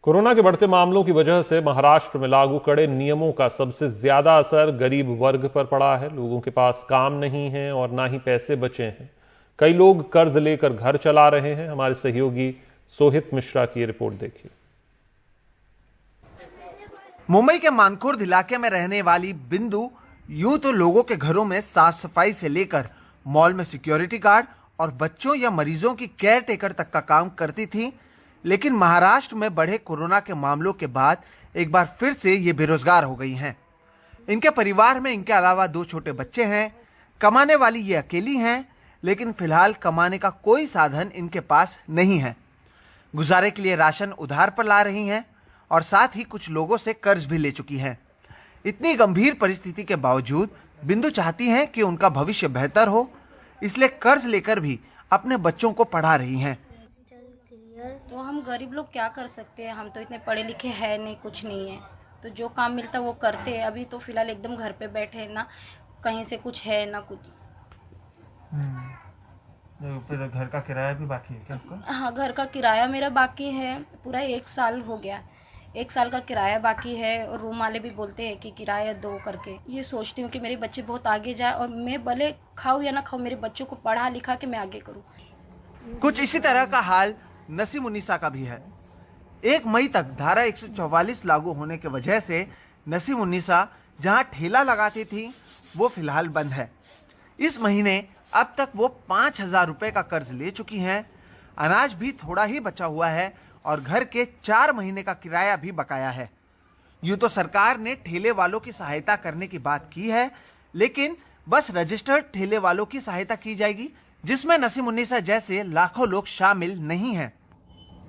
Corona के बढ़ते मामलों की वजह से महाराष्ट्र में लागू कड़े नियमों का सबसे ज्यादा असर गरीब वर्ग पर पड़ा है। लोगों के पास काम नहीं है और ना ही पैसे बचे हैं। कई लोग कर्ज लेकर घर चला रहे हैं। हमारे सहयोगी सोहित मिश्रा की रिपोर्ट देखिए। मुंबई के मानखुर्द इलाके में रहने वाली बिंदु यूं तो लोगों के घरों में साफ सफाई से लेकर मॉल में सिक्योरिटी गार्ड और बच्चों या मरीजों की केयर टेकर तक का काम करती थी, लेकिन महाराष्ट्र में बढ़े कोरोना के मामलों के बाद एक बार फिर से ये बेरोजगार हो गई हैं। इनके परिवार में इनके अलावा 2 छोटे बच्चे हैं। कमाने वाली ये अकेली हैं, लेकिन फिलहाल कमाने का कोई साधन इनके पास नहीं है। गुजारे के लिए राशन उधार पर ला रही हैं और साथ ही कुछ लोगों से कर्ज भी ले चुकी हैं। इतनी गंभीर परिस्थिति के बावजूद बिंदु चाहती हैं कि उनका भविष्य बेहतर हो, इसलिए कर्ज लेकर भी अपने बच्चों को पढ़ा रही हैं। तो हम गरीब लोग क्या कर सकते हैं, हम तो इतने पढ़े लिखे हैं नहीं, कुछ नहीं है, तो जो काम मिलता है वो करते हैं। अभी तो फिलहाल एकदम घर पे बैठे हैं, ना कहीं से कुछ है ना कुछ। फिर घर का किराया भी बाकी है क्या आपका? हाँ, घर का किराया मेरा बाकी है, पूरा 1 साल हो गया। 1 साल का किराया बाकी है और रूम वाले भी बोलते हैं कि किराया दो करके। ये सोचती हूँ कि मेरे बच्चे बहुत आगे जाए और मैं भले खाऊँ या ना खाऊँ, मेरे बच्चों को पढ़ा लिखा के मैं आगे करूँ। कुछ इसी तरह का हाल नसीम उन्नीसा का भी है। 1 मई तक धारा 144 लागू होने की वजह से नसीम उन्नीसा जहां ठेला लगाती थी वो फिलहाल बंद है। इस महीने अब तक वो 5,000 रुपए का कर्ज ले चुकी हैं। अनाज भी थोड़ा ही बचा हुआ है और घर के 4 महीने का किराया भी बकाया है। यूं तो सरकार ने ठेले वालों की सहायता करने की बात की है, लेकिन बस रजिस्टर्ड ठेले वालों की सहायता की जाएगी, जिसमें नसीम उन्नीसा जैसे लाखों लोग शामिल नहीं हैं।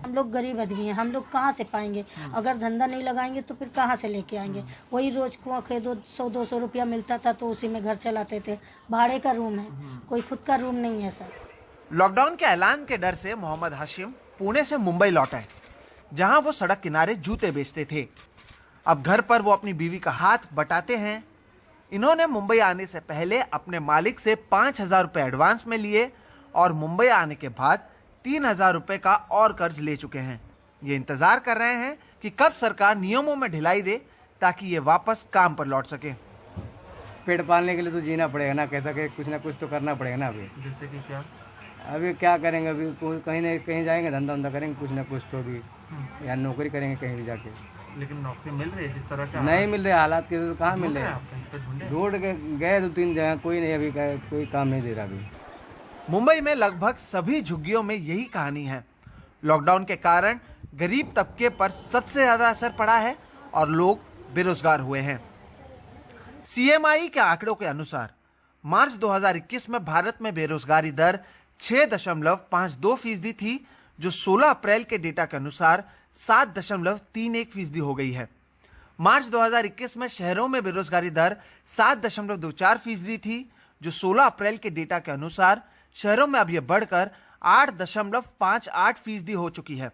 हम लोग गरीब आदमी हैं, हम लोग कहाँ से पाएंगे? अगर धंधा नहीं लगाएंगे तो फिर कहाँ से लेके आएंगे? वही रोज को 100-200 रुपया मिलता था तो उसी में घर चलाते थे। भाड़े का रूम है, कोई खुद का रूम नहीं है सर। लॉकडाउन के ऐलान के डर से मोहम्मद हाशिम पुणे से मुंबई लौटे, जहां वो सड़क किनारे जूते बेचते थे। अब घर पर वो अपनी बीवी का हाथ बटाते हैं। इन्होंने मुंबई आने से पहले अपने मालिक से 5,000 रुपए एडवांस में लिए और मुंबई आने के बाद 3,000 रुपए का और कर्ज ले चुके हैं। ये इंतजार कर रहे हैं कि कब सरकार नियमों में ढिलाई दे ताकि ये वापस काम पर लौट सके। पेट पालने के लिए तो जीना पड़ेगा ना, कैसा के कुछ ना कुछ तो करना पड़ेगा ना। जैसे कि क्या? अभी क्या करेंगे? अभी कहीं ना कहीं जाएंगे, धंधा वंधा करेंगे कुछ ना कुछ तो भी, या नौकरी करेंगे कहीं भी जाके। लेकिन नौकरी मिल रही है जिस तरह का? नहीं मिल रहे, हालात के तो कहाँ मिल रहे। ढूंढ के गए 2-3 जगह, कोई नहीं, अभी कोई काम नहीं दे रहा। अभी मुंबई में लगभग सभी झुग्गियों में यही कहानी है। लॉकडाउन के कारण गरीब तबके पर सबसे ज्यादा असर पड़ा है और लोग बेरोजगार हुए हैं। सीएमआई के आंकड़ों के अनुसार मार्च 2021 में भारत में बेरोजगारी दर 6.52% थी, जो 16 अप्रैल के डेटा के अनुसार 7.31% हो गई है। मार्च 2021 में शहरों में बेरोजगारी दर 7.24% थी, जो 16 अप्रैल के डेटा के अनुसार शहरों में अब यह बढ़कर 8.58% हो चुकी है।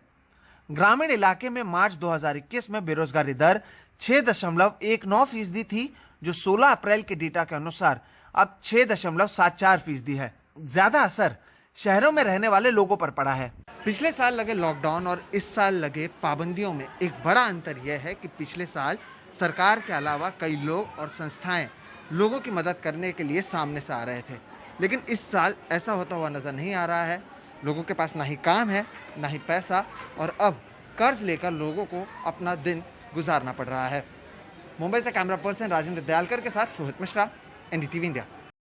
ग्रामीण इलाके में मार्च 2021 में बेरोजगारी दर 6.19% थी, जो 16 अप्रैल के डेटा के अनुसार अब 6.74% है। ज्यादा असर शहरों में रहने वाले लोगों पर पड़ा है। पिछले साल लगे लॉकडाउन और इस साल लगे पाबंदियों में एक बड़ा अंतर यह है कि पिछले साल सरकार के अलावा कई लोग और संस्थाएं लोगों की मदद करने के लिए सामने से आ रहे थे, लेकिन इस साल ऐसा होता हुआ नजर नहीं आ रहा है। लोगों के पास ना ही काम है, ना ही पैसा, और अब कर्ज लेकर लोगों को अपना दिन गुजारना पड़ रहा है। मुंबई से कैमरा पर्सन राजेंद्र दयालकर के साथ सोहित मिश्रा, एनडीटीवी इंडिया।